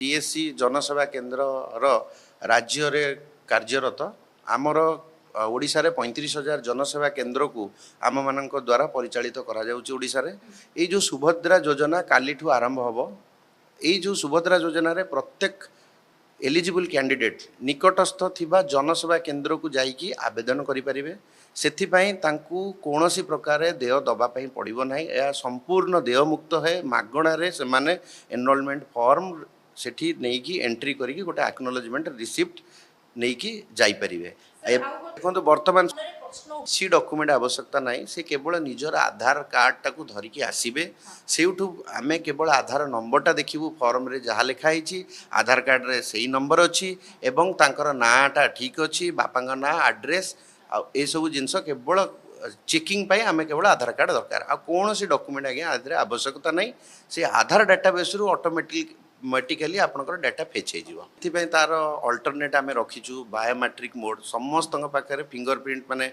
PSC जनसेवा केन्द्र राज्य रे कार्यरत आमर ओडिशा रे 35,000 जनसेवा केन्द्र को आम मान द्वारा परिचालित करा जाउछि। ओडिशा रे ए जो सुभद्रा योजना कालीठू आरंभ हबो। ए जो सुभद्रा योजना रे प्रत्येक एलिजिबल कैंडिडेट निकटस्थ थिबा जनसेवा केन्द्र को जाइकी आवेदन करि परिबे। सेथिपाई तांकू कोनोसी प्रकार देय दबा पई पड़िबो नाही। या संपूर्ण देय मुक्त है मागणा रे से माने एनरोलमेंट फॉर्म सेठी नेकी एंट्री करिकी गोटे एक्नॉलेजमेंट रिसिप्ट नेकी जाई परिबे। देखो वर्तमान सी डॉक्यूमेंट आवश्यकता नहीं। से केवल निजर आधार कार्ड टाकू धरिकी आसीबे। सेउठू आमे केवल आधार नंबरटा देखिबू फॉर्म रे जहा लिखा हिची आधार कार्ड रे सही नंबर अछि एवं तांकर नाटा ठीक अछि बापांग ना एड्रेस आ ए सब जिंस केवल चेकिंग पाई आमे केवल आधार कार्ड दरकार आ कौन सी डॉक्यूमेंट आगे आधार आवश्यकता नहीं। से आधार डाटाबेस रु ऑटोमेटिकली आपनकर डाटा फेच हो तार अल्टरनेट आम रखीचु बायोमेट्रिक मोड समस्त पाखे फिंगरप्रिंट माने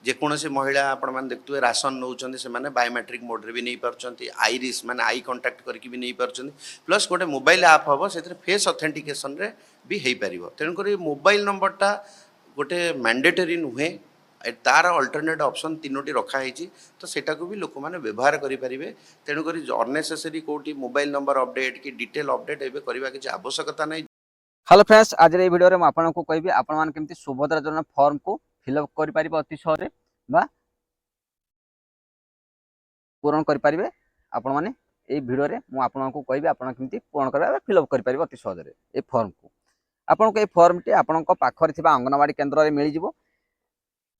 जेकोसी महिला आपण मैंने देखुए राशन नौकरी से बायोमेट्रिक मोड रे भी नहीं पार्टी आईरिस माने आई कंटाक्ट करके भी नहीं पार्टी प्लस गोटे मोबाइल आप हम से फेस ऑथेंटिकेशन रे भी हो पार। तेणुक मोबाइल नंबरटा गोटे मैंडेटरी नुहे तार अल्टरनेट ऑप्शन तीनोटी रखाई तो सेटा को भी लोक मैंने व्यवहार करेंगे। तेणुक अननेसेसरी कौटी मोबाइल नंबर अपडेट कि डिटेल अपडेट एवं करवा किसी आवश्यकता नहीं। हेलो फ्रेंड्स, आज ये वीडियो में आपको कहबी आपण मान केमती सुभद्रा योजना फॉर्म को फिलअप कर पारिबे अति सहज बा पूरण कर पारिबे। आपण माने ए वीडियो रे मु आपनको कहबी आपण केमती पूरण करबा फिलअप कर पारिबे अति सहज रे। ए फॉर्म को आपनको ए फॉर्म टी आपनको पाखर थिबा अंगनवाड़ी केंद्र रे मिल जिवो।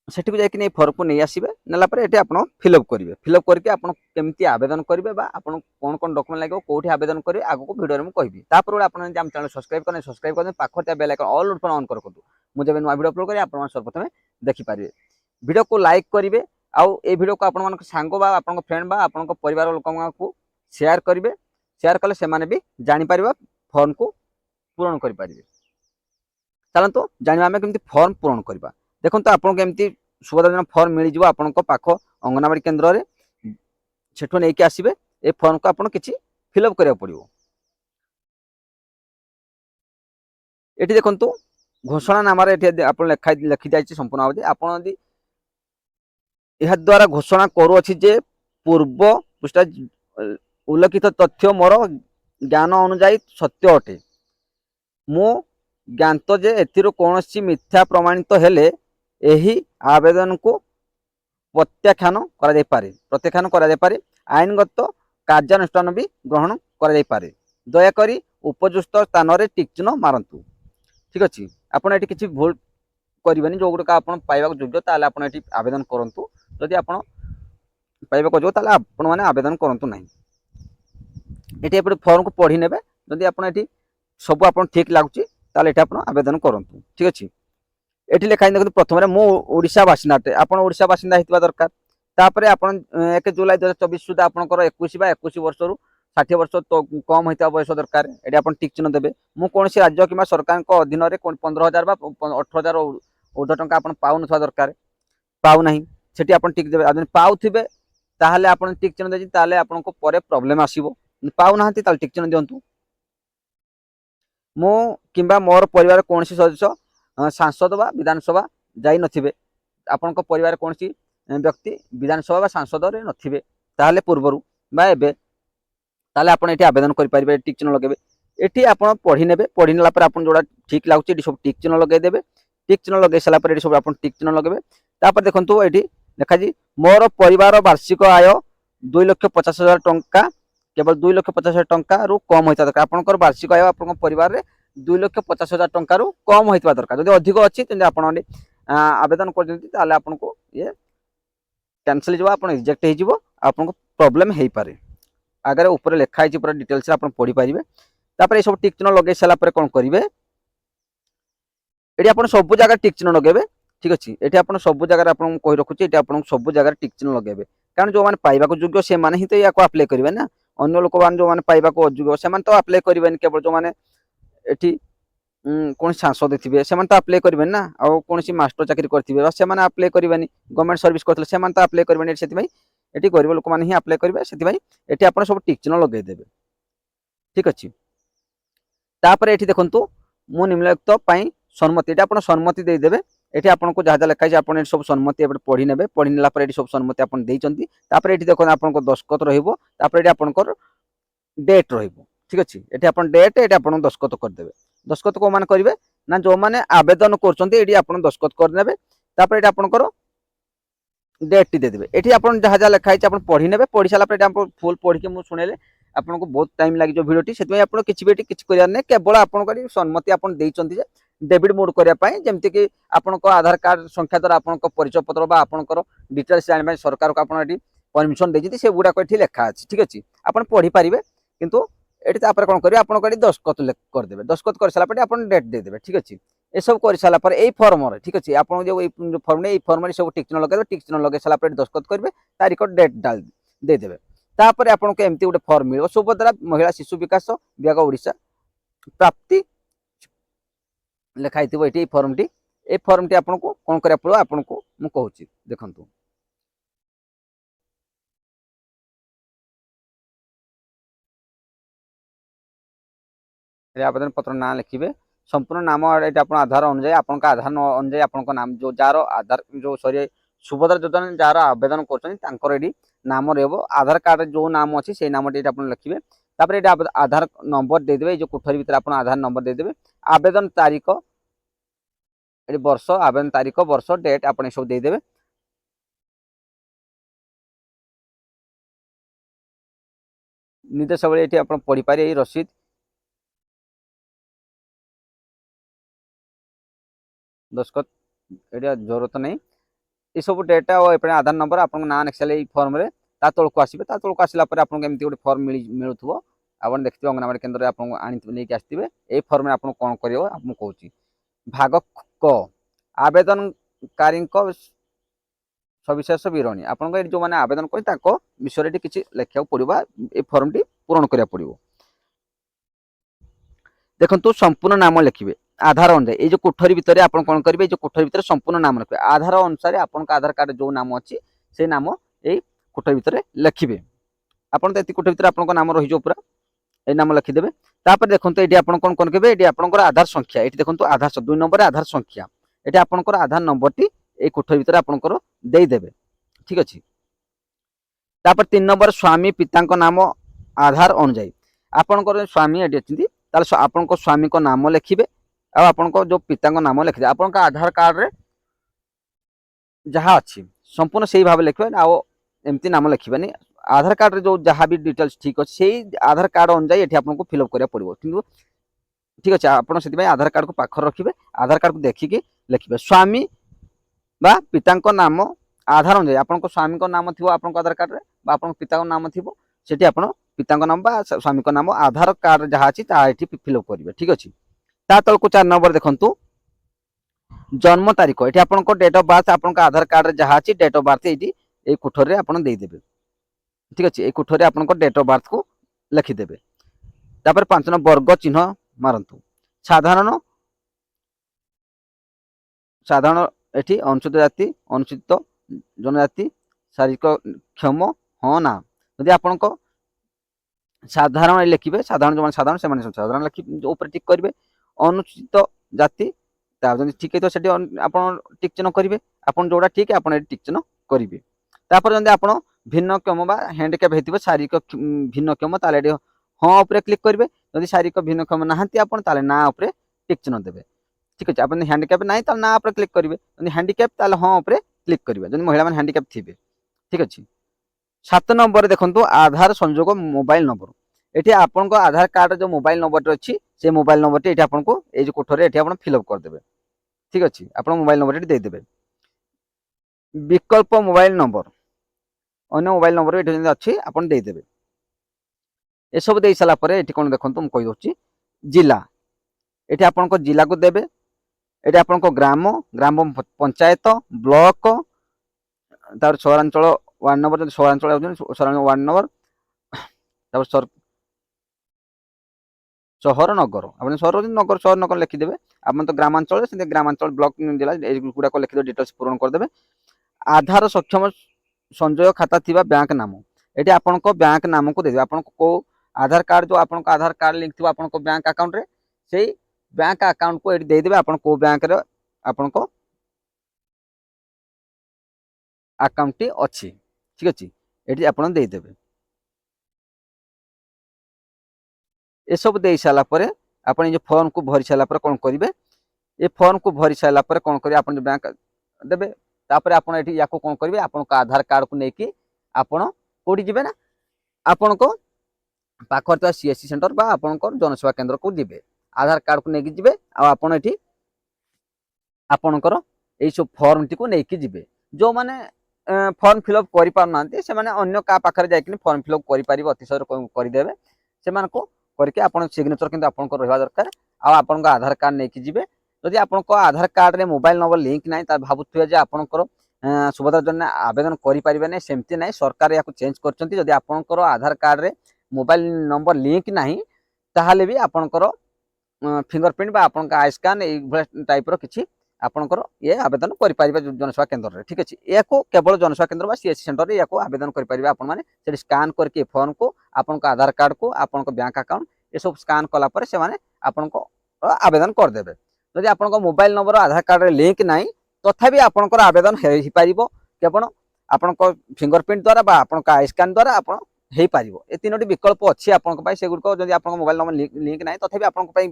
सेठी को जाकि नै फॉर्म को नै आसीबे नेला पर एटे आपण फिलअप करिवे। फिलअप करके आपण केमती आवेदन करिवे बा आपण कोन कोन डॉक्यूमेंट लागो कोठी आवेदन करिवे आगो को वीडियो रे मु कहबी। तापर आपण जे हम चैनल सब्सक्राइब करने पाखर त्या बेल आइकन ऑल पर ऑन कर करदु। मु जेबे नुवा वीडियो अपलोड करी आपण सर्वप्रथम देखि पारिवे। वीडियो को लाइक करिवे आउ ए वीडियो को आपण मानक सांग बा आपण फ्रेंड बा आपण परिवार लोक को शेयर करिवे। शेयर कले से माने भी जानि पारिबा फॉर्म को पूर्ण करि पारिबे। चलंतु जानिबा हम केमती फॉर्म पूर्ण करबा। देखो तो आपको केमती सुभद्रा योजना फॉर्म मिल जिवो आपन को पाखो अंगनवाड़ी केंद्र रे सेठो नै के आसीबे। ए फॉर्म को आपन किछि फिलअप करिया पड़िबो। एठी देखंतु घोषणा नाम रे एठी आपन लिखि जायछि संपूर्ण भाबे आपन यदि एहा द्वारा घोषणा करू अछि जे पूर्व पृष्ठ उल्लेखित तथ्य मोर ज्ञान अनुसार सत्य अटे। मो ज्ञात जे एथिरो कोनोसी मिथ्या प्रमाणित हेले एही आवेदन को प्रत्याख्यान करा जाय पारे आईनगत कार्यानुष्ठान भी ग्रहण करा जाय पारे। दयाकरी उपयुक्त स्थान रे टिक चिन्ह मारंतु। ठीक अछि आपण एठी किछि भूल करिबेनी जो गुडका आपण पाइबा योग्य ताले आपण एठी आवेदन करंतु। जदि आपण पाइबा को जो ताले आपण माने आवेदन करंतु नाही। एठी एपड फॉर्म को पढी नेबे जदि आपण एठी सब आपण ठीक लागुची ताले एठी आपण आवेदन करंतु। ठीक अछि एठी लेखाइन देखो प्रथम मु ओडिशा बासिंदा अटे आपण ओडिशा बासिंदा हेतबा दरकार। तापरे आपण 1 जुलाई 2024 सुधा आपनकर 21 बा 21 वर्ष रु 60 वर्ष तो कम हेता बयस दरकार। एठी आपण टिक चिन्ह देबे। मु कोनसी राज्य किमा सरकार को अधीन रे 15000 बा 18000 ऊर्ध्व टंका आपण पाउ नथवा दरकार। पाउ नाही सेठी आपण टिक देबे। आदि पाउ थिबे ताहाले आपण टिक चिन्ह देजी ताहाले आपण को परे प्रॉब्लम आसीबो। पाउ नाहंती ताल टिक चिन्ह दियंतु। मु किंबा मोर परिवार कोनसी सदस्य सांसद बा विधानसभा जाई नथिबे। आपण को परिवार कोनसी व्यक्ति विधानसभा बा सांसद रे नथिबे ताहाले पूर्वरु बा एबे ताहाले आपण एठी आवेदन करि परिबे। टिक चिन्ह लगेबे। एठी आपण पढी नेबे। पढी नेला पर आपण जोडा ठीक लागुची एठी सब टिक चिन्ह लगे देबे। टिक चिन्ह लगे सला पर एठी सब आपण टिक चिन्ह लगेबे। तापर देखंतु एठी देखा जी मोर परिवार वार्षिक आय 2,50,000 टंका केवल 2,50,000 टंका रु कम होइता दरकार। आपनकर वार्षिक आय आपन परिवार रे 2,50,000 टंका रु कम होइता दरकार। जदि अधिक अछि तेन आपण आवेदन कर दियंती ताले आपन को ये कैंसिल जवा आपण रिजेक्ट हे जिवो। आपन को प्रॉब्लम हेई पारे। आगे ऊपर लिखा है पूरा डिटेल्स आप पढ़ी पारे। तापर ये सब टिक चिन्ह लगे सारा कौन करेंगे ये आप सब जगह टिक चिन्ह लगे। ठीक अच्छे ये आप सब जगह कही रखुच्छे ये आप सब जगह टिक चिन्ह लगे। कारण जो मैंने पाइबा योग्य से ही तो या आप्लाय करेंगे ना। अन्य लोक मैंने जो मैंने पाइबा अयोग्य से तो आप्लाय करेंगे। केवल जो मैंने ये कौन सांसद थे से तो आप्लाय करेंगे ना। आउ कौन मास्टर चाकरी करेंगे से आप्लाय करेंगे। गवर्नमेंट सर्विस करते से तो आप्लाय करेंगे। से ये गरीब लोक मैंने ही आप्लाय करेंगे। से ये आप सब टिक चिन्ह लगेदेवे। ठीक अच्छे तापर एठी देखंतु मु निम्नलिखित पई सम्मति एटा आपण सम्मति देई देबे एठी आपनको जहा जहा लिखाई आपण सब सम्मति एबे पढी नेबे पढी नेला पर एठी सब सम्मति आपण देइचंती तापर एठी देखो आपनको दस्खत रहिबो तापर एठी आपनकर डेट रहिबो ठीक अछि एठी आपण डेट एठी आपण दस्खत कर देबे दस्खत को मान करिवे ना जो माने आवेदन करचंती एठी आपण दस्खत कर नेबे तापर एठी आपनकर डेट टी दे देबे एठी आपण जहा जहा लिखाई आपण पढी नेबे पढी साला पर एठी आपण फुल पढी के मु सुनेले आपनको बहुत टाइम लागि जो वीडियो टी सेतमे आपण किछि बेटी किछि करियार नै केवल आपण करी सम्मति आपण देइचंती जे डेबिट मोड करिया पई जेमति कि आपनको आधार कार्ड संख्या द्वारा आपनको परिचय पत्र बा आपनकर डिटेल्स जानि सरकार को आपण एठी परमिशन देइछि से गुडा को एठी लेखा अछि ठीक अछि आपण पढी परिबे किंतु एठी तापर कोन करिवे आपण करी दस्खत कर देबे दस्खत कर साला पर आपण डेट दे देबे ठीक अछि ए सब कर साला पर एई फॉर्म रे ठीक अछि आपण जो फॉर्म ने एई फॉर्म रे सब टिक चिन्ह लगाबे टिक चिन्ह लगे साला पर दस्खत करबे तारीख डेट डाल दे देबे तापर आपण को एमती गोटे फॉर्म मिलो सुभद्रा महिला शिशु विकास विभाग ओडिशा प्राप्ति लिखाई ये form T A form T आपन को कौन करिया पड़ो आपन को मु कहूची देखंतु आवेदन पत्र ना लिखिबे संपूर्ण नाम एटा आपन आधार अनुसार आपन का आधार अनुसार आपन को नाम जो जार आधार जो सॉरी सुभद्रा योजना जार आवेदन करछन तांकर एडी नाम रहबो आधार कार्ड जो नाम अछि से नाम टी आपन लिखिबे तापर एटा आधार नंबर दे देबे जो कोठरी भीतर आपन आधार नंबर दे देबे आवेदन तारीख एटी वर्ष आवेदन तारीख वर्ष डेट आपन सब दे देबे निर्देशावली एटी आपन पढी पारे रसीद दस्खत एटा जरूरत नहीं ये सब डेटा और एपने आधार नंबर आपन ना लिखले फॉर्म रे ता तळ को आसीबे ता तळ को आसिला पर आपन एमती गोटे फॉर्म मिलुथबो आपन देखथिबे अंगनवाड़ी केंद्र रे आपन आनी नै के आस्तिबे ए फॉर्म रे आपन कोन करियो आपन कहूची भाग क आवेदनकारी सविशेष विवरणी आपन जो माने आवेदन कर ताको विषय रे किछि लेखिया पड़िबा ए फॉर्म टी पूर्ण करिया पड़िबो देखंतु संपूर्ण नाम लिखिबे आधार अनुसार ये जो कोठरी भितर आपन कोन करिवे जो कोठरी भितर संपूर्ण नाम लिखिबे आधार अनुसार आपन का आधार कार्ड जो नाम अछि से नाम ए कोठरी भितर लिखिबे आपन त एति कोठरी भितर आपन को नाम रहि जो पूरा ए नाम लिखि देबे तापर देखंतु एडी आपन कोन कोन केबे एडी आपन को आधार संख्या एटी देखंतु आधार 2 नंबर आधार संख्या एटी आपन को आधार नंबर टी ए कोठरी भितर आपन को देई देबे ठीक अछि तापर 3 नंबर स्वामी पिता को नाम आधार अनुसार आपन को स्वामी एडी अछि ताले आपन को स्वामी को नाम लिखिबे आ आपन को जो पिता को नाम लिखि आपन का आधार कार्ड रे जहा अछि संपूर्ण सही भाव लिखबे आ एमती नाम लिखबेनी आधार कार्ड रे जो जहा भी डिटेल्स ठीक अछि सेही आधार कार्ड अनुसार एठी आपन को फिल अप करिया पड़िबो किंतु ठीक अछि आपन सेति आधार कार्ड को पाखर रखिबे आधार कार्ड को देखि के लिखिबे स्वामी बा पिता को नाम आधार अनुसार आपन को स्वामी को नाम थिबो आपन को आधार कार्ड रे बा आपन पिता को नाम थिबो सेठी आपन पिता को नाम बा स्वामी को नाम आधार कार्ड जहा अछि ता एठी फिल अप करिवे ठीक अछि ता तल को 4 नंबर देखंतु जन्म तारीख एठी आपन को डेट ऑफ बर्थ आपन का आधार कार्ड रे जहा अछि डेट ऑफ बर्थ एठी ए कोठर रे आपन देई देबे ठीक अछि ए कोठर रे आपन को डेट ऑफ बर्थ को लिखि देबे तापर 5 नंबर वर्ग चिन्ह मारंतु साधारण साधारण एठी अनुसूचित जाति अनुसूचित जनजाति शारीरिक क्षम हो ना यदि आपन को साधारण लिखिबे साधारण जो साधारण से माने साधारण लिखि जो ऊपर टिक करिवे अनुसूचित जाति तापर ठीक है तो सेठी आपन टिक चिन्ह करिवे आपन जोडा ठीक है आपन एठी टिक चिन्ह करिवे तापर जंदे आपन भिन्नक्षम बा हैंडीकैप हेतिबे शारीरिक भिन्नक्षम ताले एठी हां ऊपर क्लिक करिवे यदि शारीरिक भिन्नक्षम नाहंती आपन ताले ना ऊपर टिक चिन्ह देबे ठीक है आपन हैंडीकैप नाही ताले ना ऊपर क्लिक करिवे यदि हैंडीकैप ताले हां ऊपर क्लिक करिवे यदि महिला मान हैंडीकैप थिबे ठीक अछि 7 नंबर देखंतु आधार संयोग मोबाइल नंबर एठी आपन को आधार कार्ड जो मोबाइल नंबर अछि से मोबाइल नंबर टी एठी आपन को ए जो कोठरे एठी आपन फिल अप कर देबे ठीक अछि आपन मोबाइल नंबर एठी दे देबे विकल्प मोबाइल नंबर अन्य मोबाइल नंबर एठी जंदे अछि आपन दे देबे ए सब देई साला परे एठी कोन देखंतु हम कहि दोछि जिला एठी आपन को जिला को देबे एठी आपन को ग्राम ग्राम पंचायत ब्लॉक तार सहरांचल वार्ड नंबर जदि सहरांचल सहरांचल वार्ड नंबर तापर शहर नगर आपन शहर नगर शहर नगर लिखि देबे आपन तो ग्रामांचल से ग्रामांचल ब्लॉक जिला ए गुडा को लिखि दे डिटेल्स पूर्ण कर देबे आधार सक्षम संजय खाता थिबा बैंक नाम एठी आपन को बैंक नाम को दे देबे आपन को आधार कार्ड जो आपन को आधार कार्ड लिंक थिबा आपन को बैंक अकाउंट रे ସେଇ ବ୍ୟାଙ୍କ ଆକାଉଣ୍ଟକୁ ଏଠି ଦେଇଦେବେ। ଆପଣ କୋଉ ବ୍ୟାଙ୍କରେ ଆପଣଙ୍କ ଆକାଉଣ୍ଟଟି ଅଛି, ଠିକ ଅଛି, ଏଠି ଆପଣ ଦେଇଦେବେ। ଏସବୁ ଦେଇ ସାରିଲା ପରେ ଆପଣ ଏ ଫର୍ମକୁ ଭରି ସାରିଲା ପରେ କ'ଣ କରିବେ, ଏ ଫର୍ମକୁ ଭରି ସାରିଲା ପରେ କ'ଣ କରିବେ, ଆପଣ ବ୍ୟାଙ୍କ ଦେବେ। ତାପରେ ଆପଣ ଏଠି ୟାକୁ କ'ଣ କରିବେ, ଆପଣଙ୍କ ଆଧାର କାର୍ଡକୁ ନେଇକି ଆପଣ କୋଉଠି ଯିବେ ନା ଆପଣଙ୍କ ପାଖରେ ଥିବା ସିଏସସି ସେଣ୍ଟର ବା ଆପଣଙ୍କର ଜନସେବା କେନ୍ଦ୍ରକୁ ଯିବେ। ଆଧାର କାର୍ଡକୁ ନେଇକି ଯିବେ ଆଉ ଆପଣ ଏଠି ଆପଣଙ୍କର ଏଇ ସବୁ ଫର୍ମଟିକୁ ନେଇକି ଯିବେ। ଯେଉଁମାନେ ଫର୍ମ ଫିଲ୍ଅପ୍ କରିପାରୁନାହାନ୍ତି ସେମାନେ ଅନ୍ୟ କାହା ପାଖରେ ଯାଇକି ଫର୍ମ ଫିଲ୍ଅପ୍ କରିପାରିବେ, ଅତି ସହଜରେ କରିଦେବେ। ସେମାନଙ୍କୁ କରିକି ଆପଣ ସିଗ୍ନେଚର କିନ୍ତୁ ଆପଣଙ୍କର ରହିବା ଦରକାର। ଆଉ ଆପଣଙ୍କ ଆଧାର କାର୍ଡ ନେଇକି ଯିବେ। ଯଦି ଆପଣଙ୍କ ଆଧାର କାର୍ଡରେ ମୋବାଇଲ ନମ୍ବର ଲିଙ୍କ ନାହିଁ ତାହେଲେ ଭାବୁଥିବେ ଯେ ଆପଣଙ୍କର ସୁଭଦ୍ରା ଯୋଜନା ଆବେଦନ କରିପାରିବେ ନାହିଁ, ସେମିତି ନାହିଁ। ସରକାର ଏହାକୁ ଚେଞ୍ଜ କରିଛନ୍ତି। ଯଦି ଆପଣଙ୍କର ଆଧାର କାର୍ଡରେ ମୋବାଇଲ ନମ୍ବର ଲିଙ୍କ ନାହିଁ ତାହେଲେ ବି ଆପଣଙ୍କର ଫିଙ୍ଗରପ୍ରିଣ୍ଟ ବା ଆପଣଙ୍କ ଆଇ ସ୍କାନ୍ ଏଇଭଳିଆ ଟାଇପର କିଛି ଆପଣଙ୍କର ଆବେଦନ କରିପାରିବେ ଜନସେବା କେନ୍ଦ୍ରରେ, ଠିକ ଅଛି। ଏହାକୁ କେବଳ ଜନସେବା କେନ୍ଦ୍ର ବା ସିଏସସି ସେଣ୍ଟରରେ ଏହାକୁ ଆବେଦନ କରିପାରିବେ। ଆପଣମାନେ ସେଠି ସ୍କାନ୍ କରିକି ଫର୍ମକୁ ଆପଣଙ୍କ ଆଧାର କାର୍ଡକୁ ଆପଣଙ୍କ ବ୍ୟାଙ୍କ ଆକାଉଣ୍ଟ ଏସବୁ ସ୍କାନ୍ କଲା ପରେ ସେମାନେ ଆପଣଙ୍କ ଆବେଦନ କରିଦେବେ। ଯଦି ଆପଣଙ୍କ ମୋବାଇଲ ନମ୍ବର ଆଧାର କାର୍ଡରେ ଲିଙ୍କ ନାହିଁ ତଥାପି ଆପଣଙ୍କର ଆବେଦନ ହେଇପାରିବ କେବଳ ଆପଣଙ୍କ ଫିଙ୍ଗରପ୍ରିଣ୍ଟ ଦ୍ୱାରା ବା ଆପଣଙ୍କ ଆଇ ସ୍କାନ୍ ଦ୍ୱାରା ଆପଣ ହେଇପାରିବ। ଏ ତିନୋଟି ବିକଳ୍ପ ଅଛି ଆପଣଙ୍କ ପାଇଁ। ସେଗୁଡ଼ିକ ଯଦି ଆପଣଙ୍କ ମୋବାଇଲ ନମ୍ବର ଲିଙ୍କ ନାହିଁ ତଥାପି ଆପଣଙ୍କ ପାଇଁ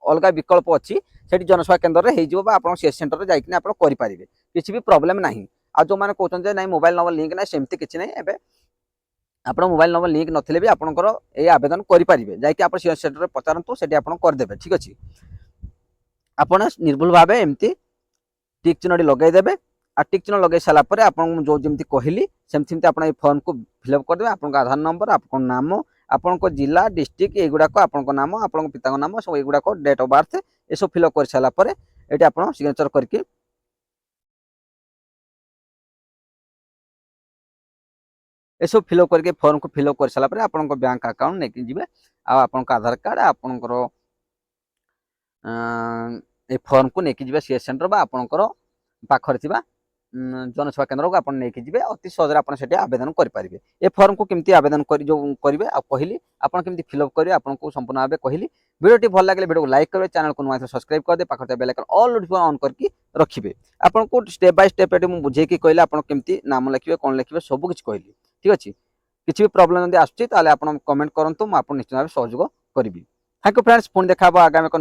ଅଲଗା ବିକଳ୍ପ ଅଛି, ସେଠି ଜନସେବା କେନ୍ଦ୍ରରେ ହେଇଯିବ ବା ଆପଣ ସିଏସସି ସେଣ୍ଟରରେ ଯାଇକି ଆପଣ କରିପାରିବେ, କିଛି ବି ପ୍ରୋବ୍ଲେମ ନାହିଁ। ଆଉ ଯେଉଁମାନେ କହୁଛନ୍ତି ଯେ ନାଇଁ ମୋବାଇଲ ନମ୍ବର ଲିଙ୍କ ନାହିଁ, ସେମିତି କିଛି ନାହିଁ। ଏବେ ଆପଣ ମୋବାଇଲ ନମ୍ବର ଲିଙ୍କ ନଥିଲେ ବି ଆପଣଙ୍କର ଏଇ ଆବେଦନ କରିପାରିବେ। ଯାଇକି ଆପଣ ସିଏସସି ସେଣ୍ଟରରେ ପଚାରନ୍ତୁ, ସେଠି ଆପଣ କରିଦେବେ, ଠିକ ଅଛି। ଆପଣ ନିର୍ଭୁଲ ଭାବେ ଏମିତି ଟିକ୍ ଚିହ୍ନଟି ଲଗାଇଦେବେ। ଆଉ ଟିକ୍ ଚିହ୍ନ ଲଗାଇ ସାରିଲା ପରେ ଆପଣଙ୍କୁ ଯେଉଁ ଯେମିତି କହିଲି ସେମିତି ଆପଣ ଏଇ ଫର୍ମକୁ ଫିଲ୍ଅପ୍ କରିଦେବେ। ଆପଣଙ୍କ ଆଧାର ନମ୍ବର, ଆପଣଙ୍କ ନାମ, ଆପଣଙ୍କ ଜିଲ୍ଲା, ଡିଷ୍ଟ୍ରିକ୍ଟ, ଏଗୁଡ଼ାକ ଆପଣଙ୍କ ନାମ, ଆପଣଙ୍କ ପିତାଙ୍କ ନାମ, ସବୁ ଏଗୁଡ଼ାକ ଡେଟ୍ ଅଫ୍ ବାର୍ଥ ଏସବୁ ଫିଲ୍ଅପ୍ କରିସାରିଲା ପରେ ଏଠି ଆପଣ ସିଗ୍ନେଚର କରିକି ଏସବୁ ଫିଲ୍ଅପ୍ କରିକି ଫର୍ମକୁ ଫିଲ୍ଅପ୍ କରିସାରିଲା ପରେ ଆପଣଙ୍କ ବ୍ୟାଙ୍କ ଆକାଉଣ୍ଟ ନେଇକି ଯିବେ। ଆଉ ଆପଣଙ୍କ ଆଧାର କାର୍ଡ ଆପଣଙ୍କର ଏ ଫର୍ମକୁ ନେଇକି ଯିବେ ସିଏସସି ସେଣ୍ଟର ବା ଆପଣଙ୍କର ପାଖରେ ଥିବା ଜନସେବା କେନ୍ଦ୍ରକୁ ଆପଣ ନେଇକି ଯିବେ। ଅତି ସହଜରେ ଆପଣ ସେଠି ଆବେଦନ କରିପାରିବେ। ଏ ଫର୍ମକୁ କେମିତି ଆବେଦନ କରିବେ ଆଉ କହିଲି, ଆପଣ କେମିତି ଫିଲ୍ଅପ୍ କରିବେ ଆପଣଙ୍କୁ ସମ୍ପୂର୍ଣ୍ଣ ଭାବେ କହିଲି। ଭିଡ଼ିଓଟି ଭଲ ଲାଗିଲେ ଭିଡ଼ିଓକୁ ଲାଇକ୍ କରିବେ, ଚ୍ୟାନେଲକୁ ନୂଆ ସବସ୍କ୍ରାଇବ୍ କରିଦେବେ, ପାଖରେ ଥିବା bell icon all notification on କରିକି ରଖିବେ। ଆପଣଙ୍କୁ ଷ୍ଟେପ୍ ବାଇ ଷ୍ଟେପ୍ ଏଠି ମୁଁ ବୁଝେଇକି କହିଲି ଆପଣ କେମିତି ନାମ ଲେଖିବେ, କ'ଣ ଲେଖିବେ, ସବୁ କିଛି କହିଲି, ଠିକ ଅଛି। କିଛି ବି ପ୍ରୋବ୍ଲେମ୍ ଯଦି ଆସୁଛି ତାହେଲେ ଆପଣ କମେଣ୍ଟ କରନ୍ତୁ, ମୁଁ ଆପଣଙ୍କୁ ନିଶ୍ଚିତ ଭାବେ ସହଯୋଗ କରିବି। ଥ୍ୟାଙ୍କ ୟୁ ଫ୍ରେଣ୍ଡସ୍, ପୁଣି ଦେଖା ହେବ ଆଗାମୀ ଏକ